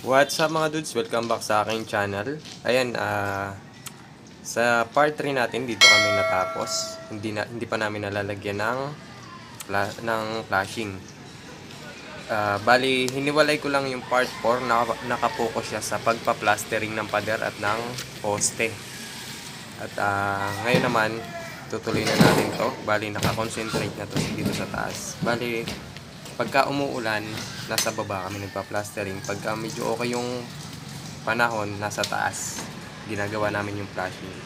What's up mga dudes? Welcome back sa aking channel. Ayan, sa part 3 natin dito kami natapos. Hindi pa namin nalalagyan ng flashing. Bali, hiniwalay ko lang yung part 4 na nakapokus siya sa pagpa-plastering ng pader at ng poste. At ngayon naman, tutuloy na natin to. Bali, nakakonsentrate na to dito sa taas. Bali, pagka umuulan, nasa baba kami nagpa-plastering. Pagka medyo okay yung panahon, nasa taas, ginagawa namin yung flashing.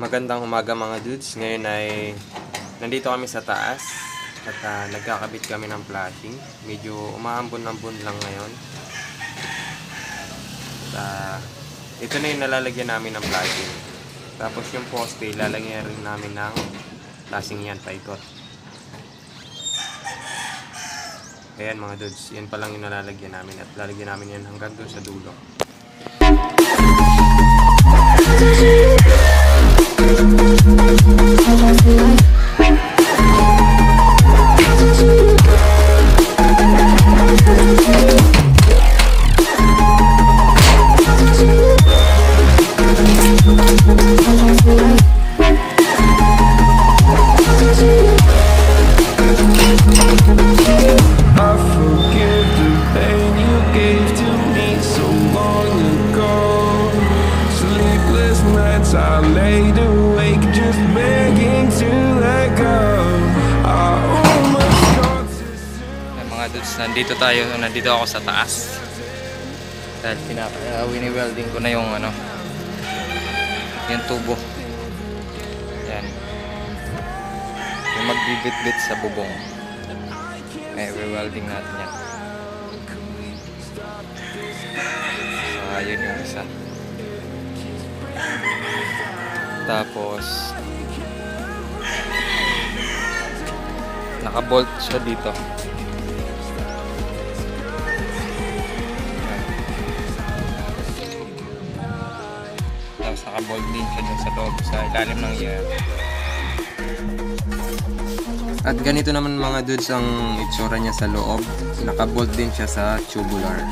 Magandang umaga mga dudes. Ngayon ay nandito kami sa taas at nagkakabit kami ng flashing. Medyo umaambon-ambon lang ngayon. Ito na yung nalalagyan namin ng flashing. Tapos yung poste, lalagyan rin namin ng flashing yan, paikot. Ayan mga dudes, yan pa lang yung nalalagyan namin at lalagyan namin yan hanggang doon sa dulo. I laid awake just begging to let go. I almost got to Mga dudes, nandito ako sa taas. Dahil wini-welding ko na yung yung tubo. Yan. Yung magbibit-bit sa bubong. I-welding natin yan. So, ayun yung isa. Tapos naka-bolt siya dito. Tapos naka-bolt din siya dun sa loob, sa ilalim ng year. At ganito naman mga dudes ang itsura niya sa loob. Naka-bolt din siya sa tubular.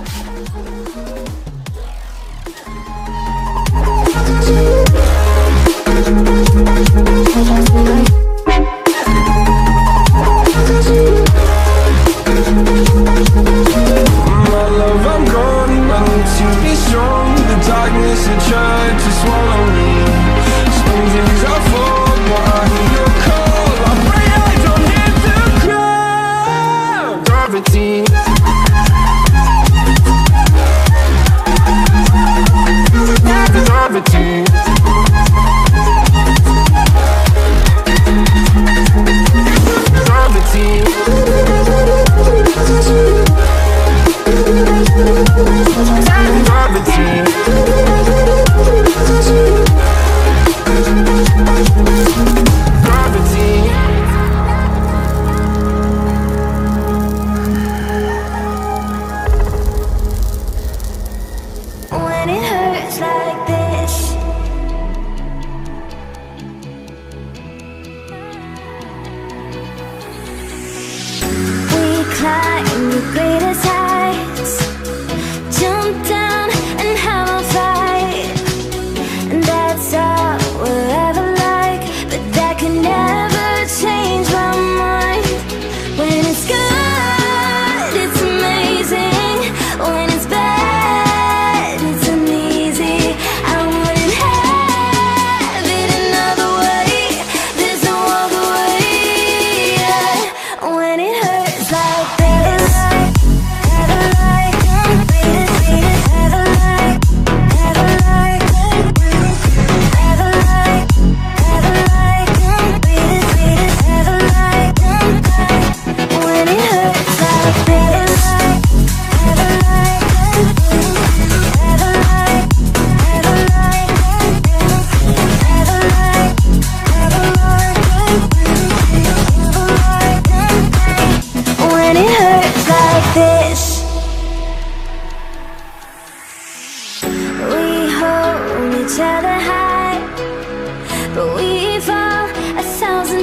my love, I'm gone. I need to be strong. The darkness had tried to swallow me. Some days I fall, but I hear your call. I pray I don't hit the ground. Gravity.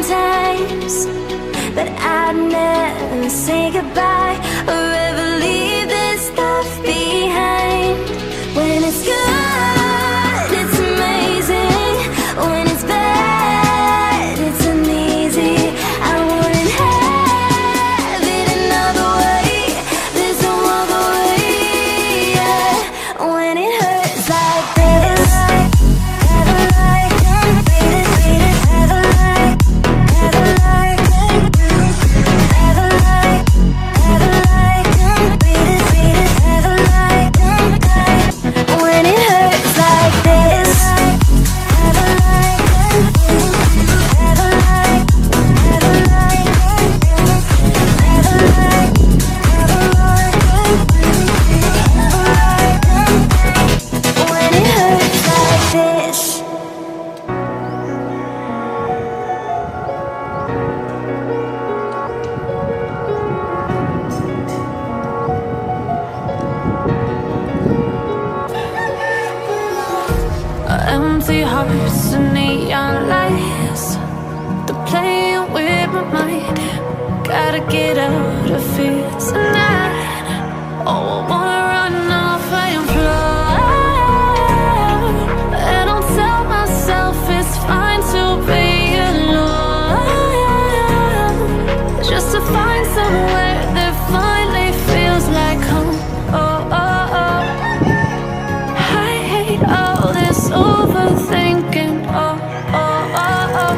times, but I'd never say goodbye or ever leave this stuff behind. When it's good, it's amazing. When it's bad, it's uneasy. I wouldn't have it another way. There's no other way, yeah. When it hurts like this, have a light, beat it, have a light, have a light, have a light, have a light, beat it, have a light. When it hurts like this, have a light, have a light, have a light, have a light, have a light, when it hurts like this. Empty hearts and neon lights, they're playing with my mind. Gotta get out of here tonight. Oh, I wanna run off and fly, and I'll tell myself it's fine to be alone, just to find somewhere that finally feels like home. Oh, oh, oh. I hate all this overthinking. Oh, oh, oh, oh.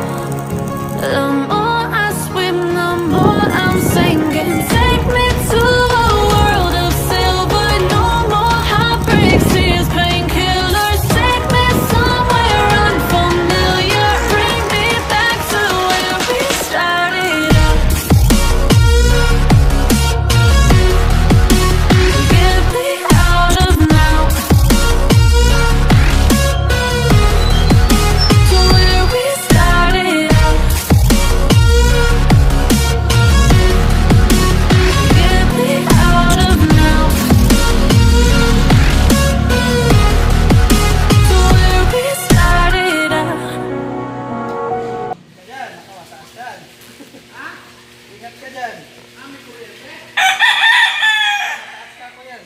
The more I swim, the more I'm sinking. Take me to a world of silver. No more heartbreaks, tears, painkillers. Take me somewhere unfamiliar. Bring me back to where we started out. Get me out of now, to where we started out. Get me out of now, to where we started out. Ingat ka dyan. May kuryente? Pataas ka ako yan.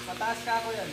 Pataas ka ako yan.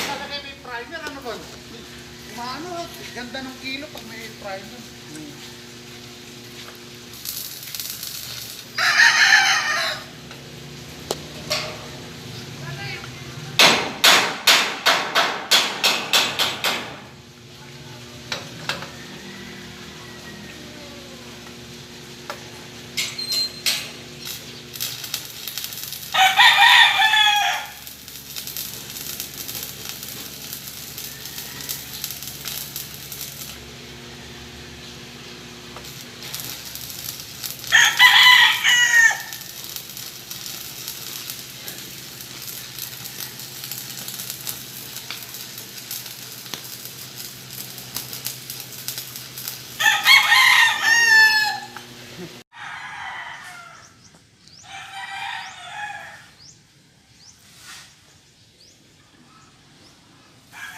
Talaga may primer, ano ba? Umano, ganda ng kilo pag may primer.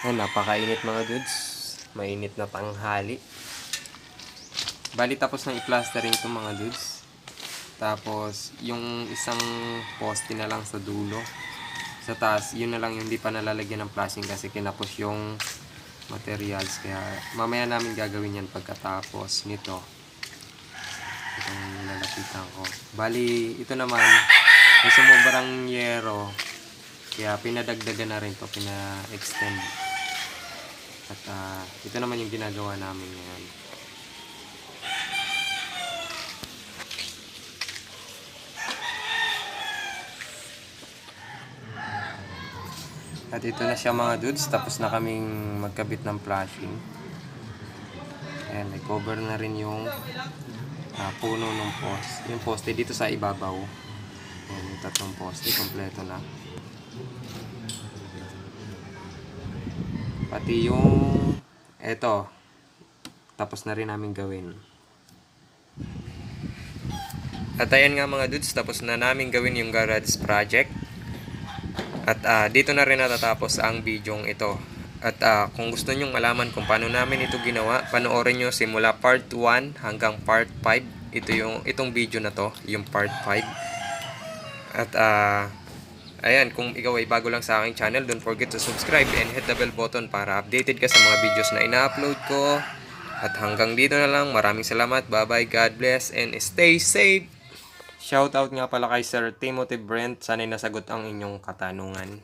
Ay, napakainit mga dudes. Mainit na tanghali. Bali tapos nang i-plastering ito mga dudes. Tapos yung isang poste na lang sa dulo. Sa taas, yun na lang yung hindi pa nalalagyan ng flashing kasi kinapos yung materials. Kaya mamaya namin gagawin yan pagkatapos nito. Itong lalapitan ko. Bali, ito naman, may sumubarang yero. Kaya pinadagdagan na rin to, pina-extend. At ito naman yung ginagawa namin ngayon. At ito na siya mga dudes, tapos na kaming magkabit ng flashing. Ayan, may cover na rin yung puno ng post. Yung poste dito sa ibabaw. Ayan, yung tatlong poste, kompleto na. Pati yung eto, tapos na rin namin gawin. At ayan nga mga dudes, tapos na namin gawin yung garage project. At dito na rin natatapos ang bidyong ito. At kung gusto nyong malaman kung paano namin ito ginawa, panoorin nyo simula part 1 hanggang part 5. Itong video na to, yung part 5. At ayan, kung ikaw ay bago lang sa aking channel, don't forget to subscribe and hit the bell button para updated ka sa mga videos na ina-upload ko. At hanggang dito na lang, maraming salamat, bye bye, God bless, and stay safe! Shoutout nga pala kay Sir Timothy Brent, sana'y nasagot ang inyong katanungan.